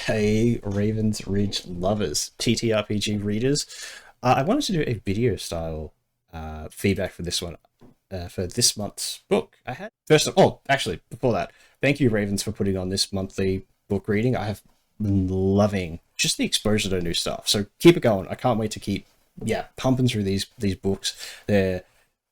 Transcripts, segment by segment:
Hey, Ravens Ridge lovers, TTRPG readers. I wanted to do a video style feedback for this one, for this month's book. I had first of all, actually, before that, thank you, Ravens, for putting on this monthly book reading. I have been loving just the exposure to new stuff. So keep it going. I can't wait to keep, pumping through these books. They're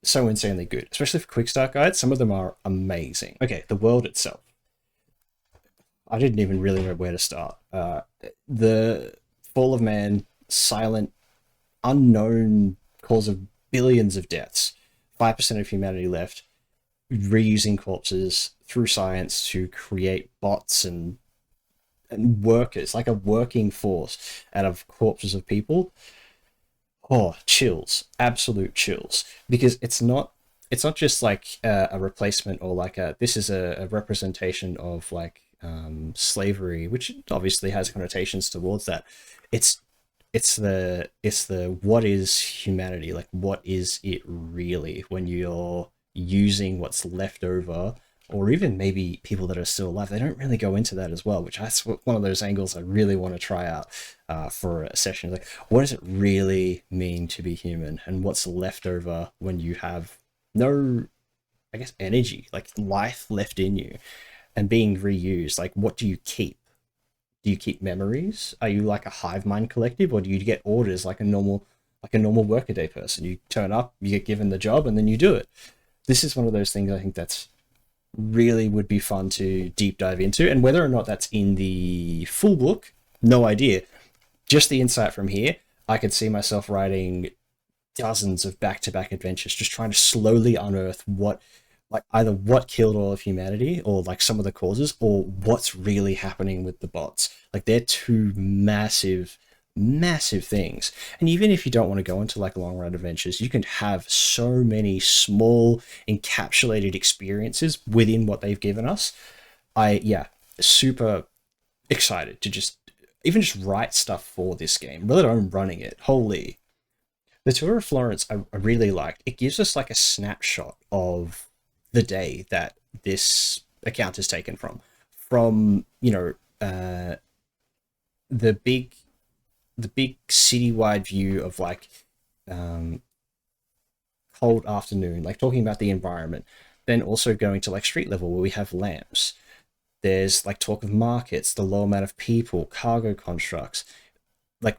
so insanely good, especially for quick start guides. Some of them are amazing. Okay, the world itself. I didn't even really know where to start. The fall of man, silent, unknown cause of billions of deaths, 5% of humanity left, reusing corpses through science to create bots and workers, like a working force out of corpses of people. Oh, chills, absolute chills, because it's not just like a replacement or like this is a representation of like slavery, which obviously has connotations towards that. It's it's the what is humanity, like what is it really when you're using what's left over, or even maybe people that are still alive. They don't really go into that as well, which that's one of those angles I really want to try out for a session. Like, what does it really mean to be human, and what's left over when you have no, I guess, energy, like life left in you, and being reused? Like, what do you keep? Do you keep memories? Are you like a hive mind collective, or do you get orders like a normal workaday person? You turn up, you get given the job, and then you do it. This is one of those things I think that's really would be fun to deep dive into. And whether or not that's in the full book, no idea. Just the insight from here, I could see myself writing dozens of back-to-back adventures, just trying to slowly unearth what, like, either what killed all of humanity, or like some of the causes, or what's really happening with the bots. Like, they're two massive things. And even if you don't want to go into like long run adventures, you can have so many small encapsulated experiences within what they've given us. Super excited to just even just write stuff for this game, let alone running it. Holy. The Tour of Florence, I really liked. It gives us like a snapshot of the day that this account is taken from. From, the big citywide view of like um, cold afternoon, like talking about the environment, then also going to like street level where we have lamps. There's like talk of markets, the low amount of people, cargo constructs, like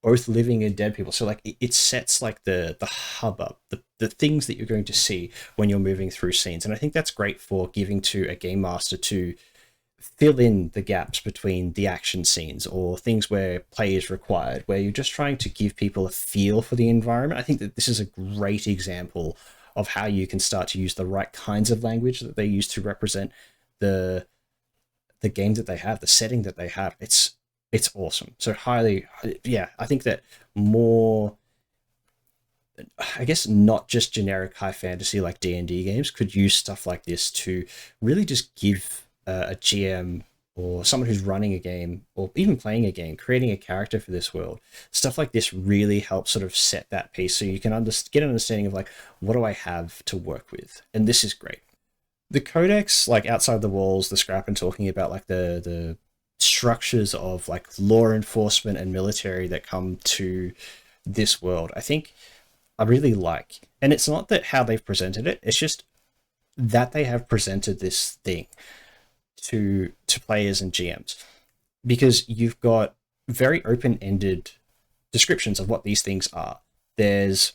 both living and dead people. So like it sets like the hubbub, the things that you're going to see when you're moving through scenes. And I think that's great for giving to a game master to fill in the gaps between the action scenes or things where play is required, where you're just trying to give people a feel for the environment. I think that this is a great example of how you can start to use the right kinds of language that they use to represent the the game that they have, the setting that they have. It's awesome. So highly, yeah, I think that more, I guess, not just generic high fantasy like D&D games could use stuff like this to really just give a GM or someone who's running a game or even playing a game, creating a character for this world. Stuff like this really helps sort of set that piece so you can get an understanding of like, what do I have to work with? And this is great. The codex, like outside the walls, the scrap, and talking about like the structures of like law enforcement and military that come to this world, I think I really like. And it's not that how they've presented it, it's just that they have presented this thing to players and GMs, because you've got very open-ended descriptions of what these things are. There's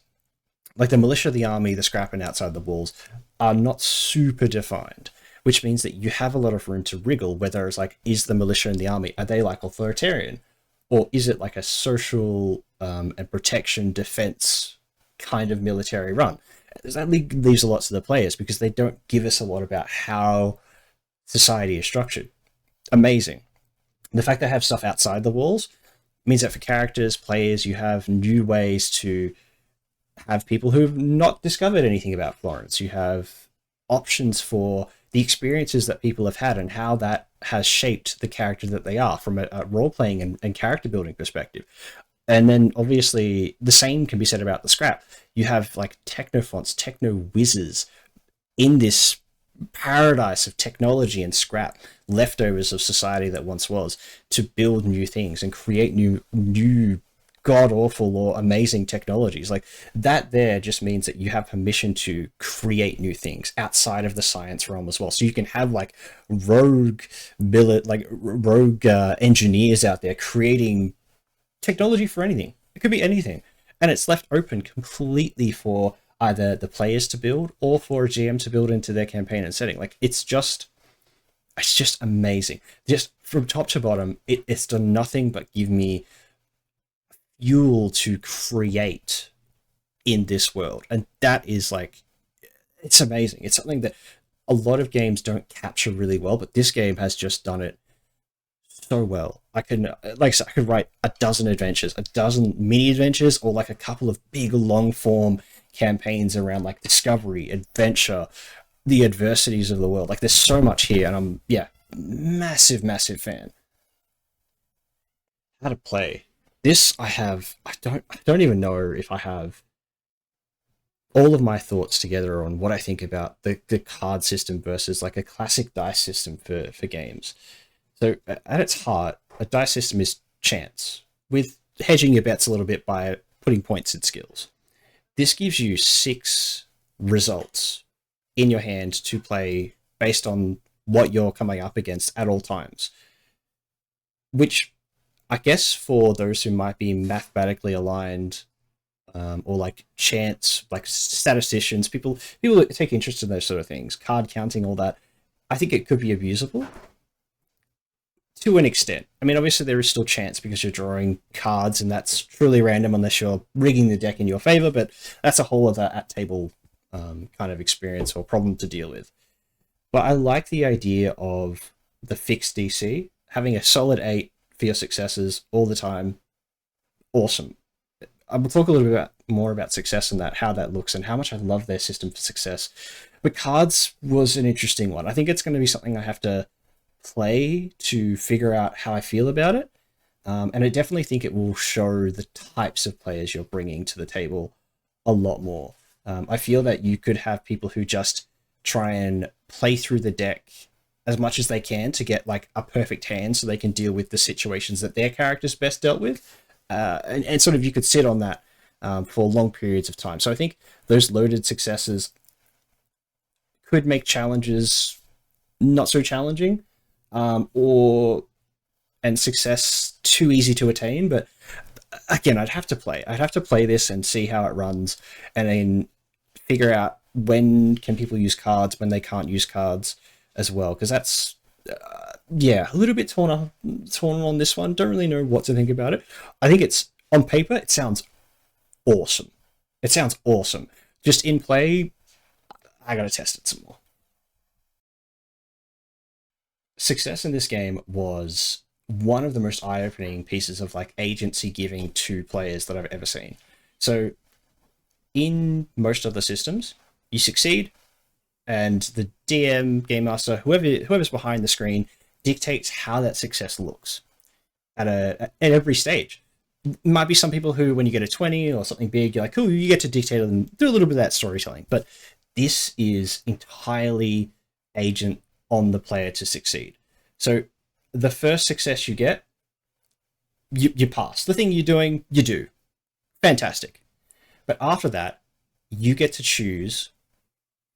like the militia, the army, the scrap, and outside the walls are not super defined, which means that you have a lot of room to wriggle, whether it's like, is the militia and the army, are they like authoritarian, or is it like a social and protection defense kind of military run? That leaves a lot to the players because they don't give us a lot about how society is structured. Amazing. The fact they have stuff outside the walls means that for characters, players, you have new ways to have people who've not discovered anything about Florence. You have options for the experiences that people have had and how that has shaped the character that they are from a role playing and character building perspective. And then obviously the same can be said about the scrap. You have like techno fonts, techno whizzes in this paradise of technology and scrap, leftovers of society that once was, to build new things and create new god awful or amazing technologies. Like that there just means that you have permission to create new things outside of the science realm as well. So you can have like rogue engineers out there creating technology for anything. It could be anything. And it's left open completely for either the players to build or for a GM to build into their campaign and setting. Like it's just amazing. Just from top to bottom, it's done nothing but give me fuel to create in this world. And that is like, it's amazing. It's something that a lot of games don't capture really well, but this game has just done it so well. I can, like I said, I could write a dozen adventures, a dozen mini adventures, or like a couple of big long form campaigns around like discovery, adventure, the adversities of the world. Like there's so much here, and I'm massive fan. How to play this? I don't even know if I have all of my thoughts together on what I think about the card system versus like a classic dice system for games. So at its heart, a dice system is chance, with hedging your bets a little bit by putting points in skills. This gives you 6 results in your hand to play based on what you're coming up against at all times, which I guess for those who might be mathematically aligned, or like chance, like statisticians, people that take interest in those sort of things, card counting, all that, I think it could be abusable to an extent. I mean, obviously there is still chance because you're drawing cards, and that's truly random unless you're rigging the deck in your favor. But that's a whole other at table kind of experience or problem to deal with. But I like the idea of the fixed DC, having a solid 8 for your successes all the time. Awesome. I will talk a little bit more about success and that, how that looks, and how much I love their system for success. But cards was an interesting one. I think it's going to be something I have to play to figure out how I feel about it. And I definitely think it will show the types of players you're bringing to the table a lot more. I feel that you could have people who just try and play through the deck as much as they can to get like a perfect hand so they can deal with the situations that their character's best dealt with. And sort of you could sit on that for long periods of time. So I think those loaded successes could make challenges not so challenging, and success too easy to attain. But again, I'd have to play this and see how it runs, and then figure out when can people use cards, when they can't use cards as well, because that's a little bit torn on this one. Don't really know what to think about it. I think it's, on paper, it sounds awesome. Just in play, I gotta test it some more. Success in this game was one of the most eye-opening pieces of like agency giving to players that I've ever seen. So in most other systems, you succeed, and the DM, game master, whoever's behind the screen dictates how that success looks at every stage. Might be some people who, when you get a 20 or something big, you're like, cool, you get to dictate and do a little bit of that storytelling. But this is entirely agent on the player to succeed. So the first success you get, you pass. The thing you're doing, you do. Fantastic. But after that, you get to choose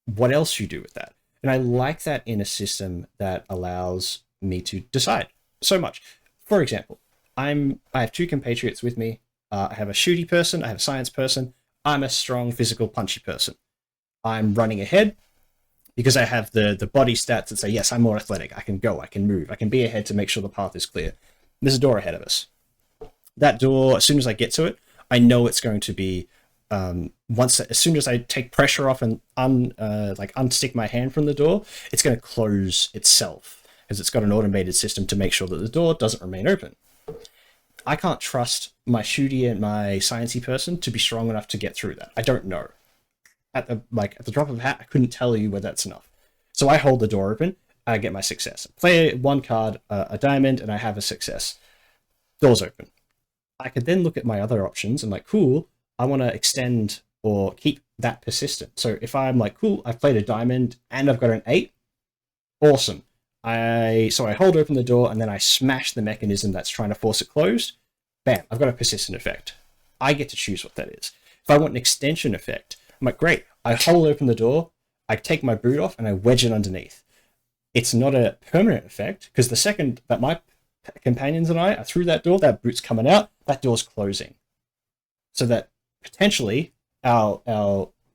what else you do with that. And I like that in a system that allows me to decide so much. For example, I have 2 compatriots with me. I have a shooty person, I have a science person. I'm a strong physical punchy person. I'm running ahead because I have the body stats that say, yes, I'm more athletic. I can go, I can move, I can be ahead to make sure the path is clear. There's a door ahead of us. That door, as soon as I get to it, I know it's going to be, as soon as I take pressure off and unstick my hand from the door, it's going to close itself, because it's got an automated system to make sure that the door doesn't remain open. I can't trust my shooty and my sciencey person to be strong enough to get through that. I don't know. At the drop of a hat, I couldn't tell you whether that's enough. So I hold the door open, I get my success. Play 1 card, a diamond, and I have a success. Door's open. I could then look at my other options and like, cool, I want to extend or keep that persistent. So if I'm like, cool, I've played a diamond and I've got an 8, Awesome. I hold open the door and then I smash the mechanism that's trying to force it closed. Bam, I've got a persistent effect. I get to choose what that is. If I want an extension effect, I'm like, great. I hold open the door, I take my boot off, and I wedge it underneath. It's not a permanent effect because the second that my companions and I are through that door, that boot's coming out, that door's closing. So that potentially our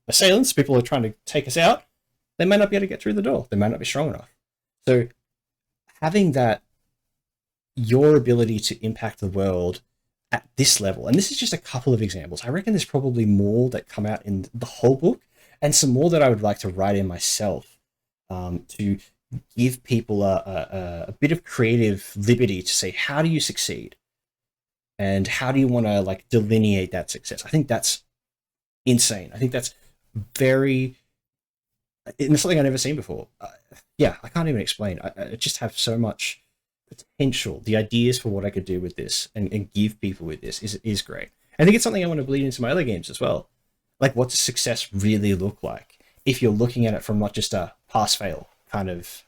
assailants, people who are trying to take us out, they might not be able to get through the door. They might not be strong enough. So having that, your ability to impact the world at this level, and this is just a couple of examples. I reckon there's probably more that come out in the whole book, and some more that I would like to write in myself, to give people a bit of creative liberty to say, how do you succeed? And how do you want to like delineate that success? I think that's insane. I think that's very, it's something I've never seen before. Yeah, I can't even explain. I just have so much potential. The ideas for what I could do with this and give people with this is great. I think it's something I want to bleed into my other games as well. Like, what does success really look like if you're looking at it from not just a pass fail kind of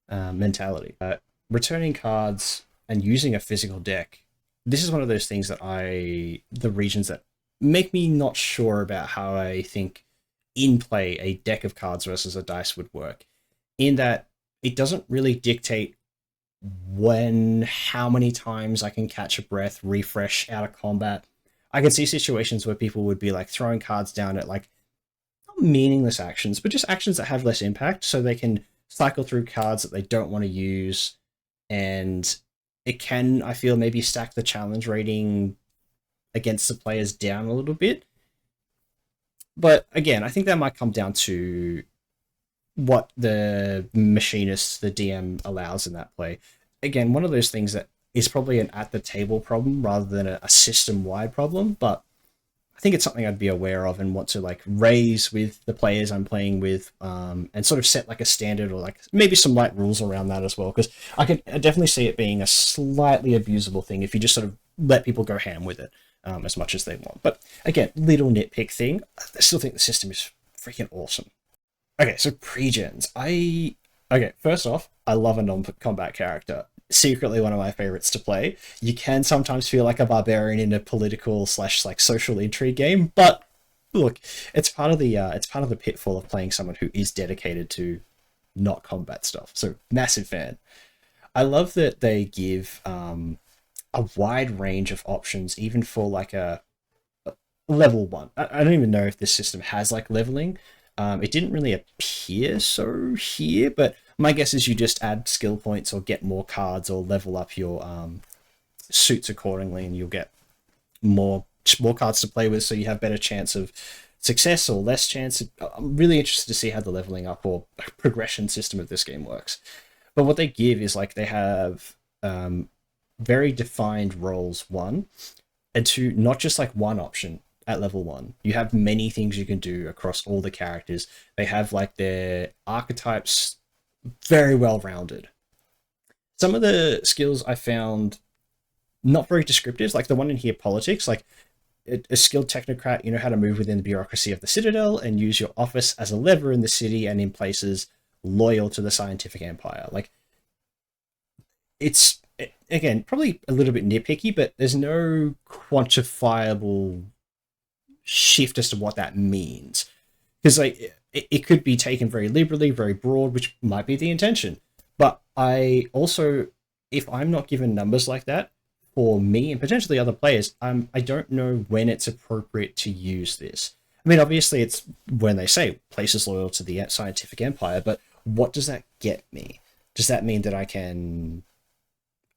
mentality? Returning cards and using a physical deck. This is one of those things that the regions that make me not sure about how I think in play a deck of cards versus a dice would work. In that it doesn't really dictate how many times I can catch a breath, refresh out of combat. I can see situations where people would be like throwing cards down at like not meaningless actions, but just actions that have less impact, so they can cycle through cards that they don't want to use, and it can, I feel, maybe stack the challenge rating against the players down a little bit. But again, I think that might come down to what the machinist, the DM, allows in that play. Again, one of those things that is probably an at the table problem rather than a system wide problem, but I think it's something I'd be aware of and want to like raise with the players I'm playing with, and sort of set like a standard or like maybe some light rules around that as well. Because I definitely see it being a slightly abusable thing if you just sort of let people go ham with it, as much as they want. But again, little nitpick thing. I still think the system is freaking awesome. Okay, so pre-gens. Okay, first off, I love a non-combat character. Secretly one of my favorites to play. You can sometimes feel like a barbarian in a political slash like social intrigue game, but look, it's part of the pitfall of playing someone who is dedicated to not combat stuff. So massive fan. I love that they give a wide range of options, even for like a level one. I don't even know if this system has like leveling. It didn't really appear so here, but my guess is you just add skill points or get more cards or level up your suits accordingly, and you'll get more cards to play with, so you have better chance of success or less chance. I'm really interested to see how the leveling up or progression system of this game works. But what they give is like they have very defined roles, one, and two, not just like one option at level one. You have many things you can do across all the characters. They have like their archetypes very well rounded. Some of the skills I found not very descriptive, like the one in here, politics, like a skilled technocrat, you know how to move within the bureaucracy of the Citadel and use your office as a lever in the city and in places loyal to the scientific empire. Like, it's, again, probably a little bit nitpicky, but there's no quantifiable shift as to what that means. Because like it could be taken very liberally, very broad, which might be the intention. But I also, if I'm not given numbers like that, for me and potentially other players, I don't know when it's appropriate to use this. I mean, obviously, it's when they say places loyal to the scientific empire, but what does that get me? Does that mean that I can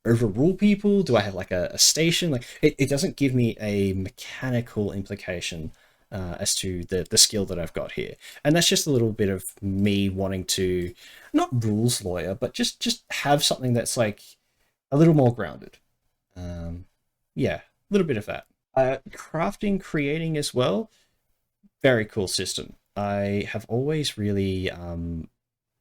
overrule people? Do I have like a station? Like, it doesn't give me a mechanical implication as to the skill that I've got here. And that's just a little bit of me wanting to, not rules lawyer, but just have something that's like a little more grounded. Yeah, a little bit of that. Crafting, creating as well, very cool system. I have always really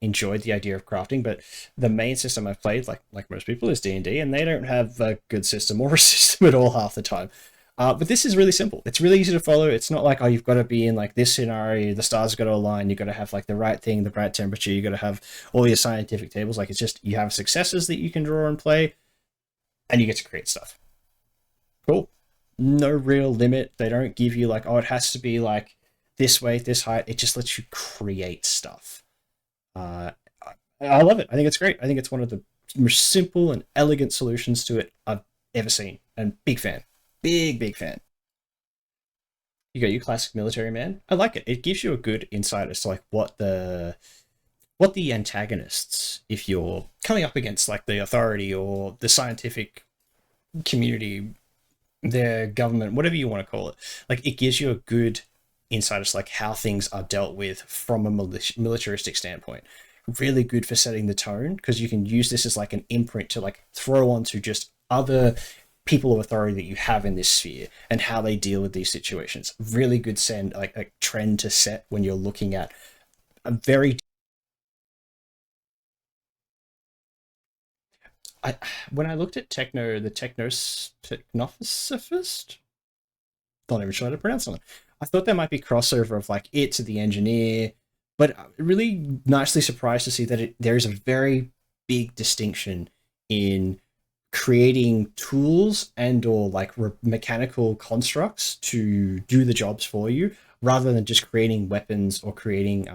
enjoyed the idea of crafting, but the main system I've played, like most people, is D&D, and they don't have a good system or a system at all half the time. But this is really simple. It's really easy to follow. It's not like, oh, you've got to be in like this scenario, the stars have got to align, you've got to have like the right thing, the right temperature, you've got to have all your scientific tables. Like, it's just you have successes that you can draw and play, and you get to create stuff. Cool. No real limit. They don't give you like, oh, it has to be like this weight, this height. It just lets you create stuff. Uh, I love it. I think it's great. I think it's one of the most simple and elegant solutions to it I've ever seen. And big fan. Big fan. You got your classic military man. I like it. It gives you a good insight as to like what the antagonists, if you're coming up against like the authority or the scientific community, their government, whatever you want to call it, like it gives you a good insight as to like how things are dealt with from a militaristic standpoint. Really good for setting the tone because you can use this as like an imprint to like throw onto just other people of authority that you have in this sphere and how they deal with these situations. Really good send like a trend to set when you're looking at a very I when I looked at Technosophist, not even sure how to pronounce it. I thought there might be crossover of like it to the engineer, but really nicely surprised to see that there is a very big distinction in creating tools and or like mechanical constructs to do the jobs for you rather than just creating weapons or creating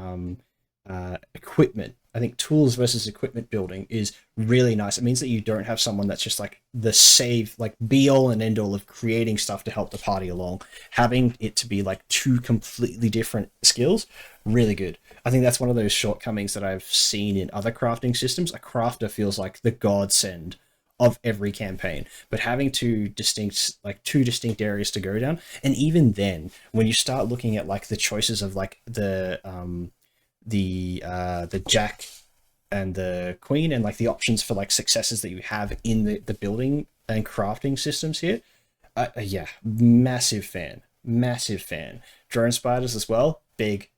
equipment. I think tools versus equipment building is really nice. It means that you don't have someone that's just like the save, like be all and end all of creating stuff to help the party along. Having it to be like two completely different skills, really good. I think that's one of those shortcomings that I've seen in other crafting systems. A crafter feels like the godsend of every campaign, but having two distinct areas to go down, and even then, when you start looking at like the choices of like the jack and the queen and like the options for like successes that you have in the building and crafting systems here, yeah, massive fan. Drone spiders as well, big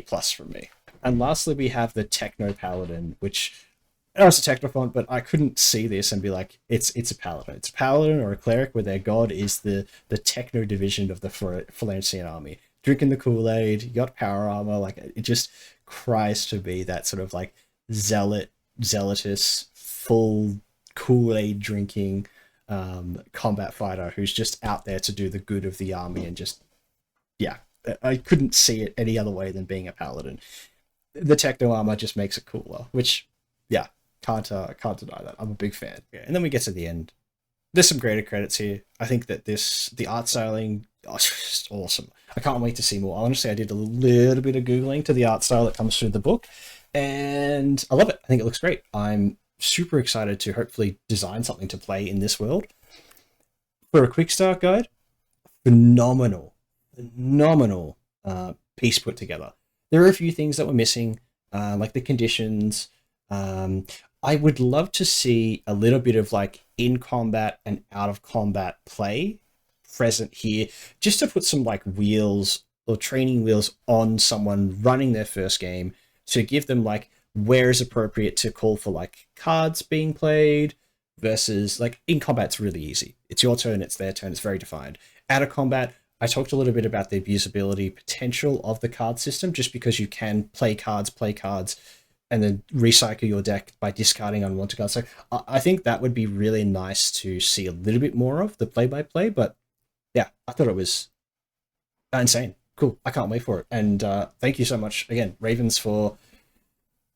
plus from me. And lastly, we have the Techno Paladin, which I know it's a technophont, but I couldn't see this and be like, it's a paladin. It's a paladin or a cleric where their god is the techno division of the Phalanxian army. Drinking the Kool-Aid, you got power armor, like it just cries to be that sort of like zealotous, full Kool-Aid drinking combat fighter who's just out there to do the good of the army and just, yeah, I couldn't see it any other way than being a paladin. The techno armor just makes it cooler, which, yeah, can't deny that. I'm a big fan. Yeah, and then we get to the end. There's some greater credits here. I think that the art styling, oh, it's just awesome. I can't wait to see more. Honestly, I did a little bit of googling to the art style that comes through the book, and I love it. I think it looks great. I'm super excited to hopefully design something to play in this world. For a quick start guide, phenomenal piece put together. There are a few things that were missing, like the conditions. I would love to see a little bit of like in combat and out of combat play present here, just to put some like wheels or training wheels on someone running their first game to give them like where is appropriate to call for like cards being played versus like in combat's really easy. It's your turn, it's their turn, it's very defined. Out of combat, I talked a little bit about the abusability potential of the card system just because you can play cards, and then recycle your deck by discarding unwanted cards. So I think that would be really nice to see a little bit more of the play-by-play, but yeah, I thought it was insane. Cool. I can't wait for it. And thank you so much again, Ravens, for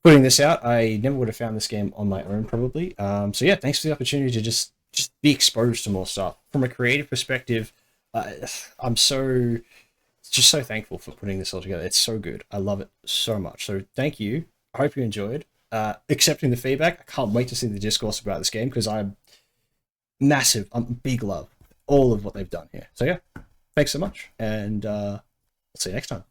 putting this out. I never would have found this game on my own probably. So yeah, thanks for the opportunity to just be exposed to more stuff. From a creative perspective, I'm just so thankful for putting this all together. It's so good. I love it so much. So thank you. I hope you enjoyed. Accepting the feedback. I can't wait to see the discourse about this game because I'm big love all of what they've done here. So yeah, thanks so much, and I'll see you next time.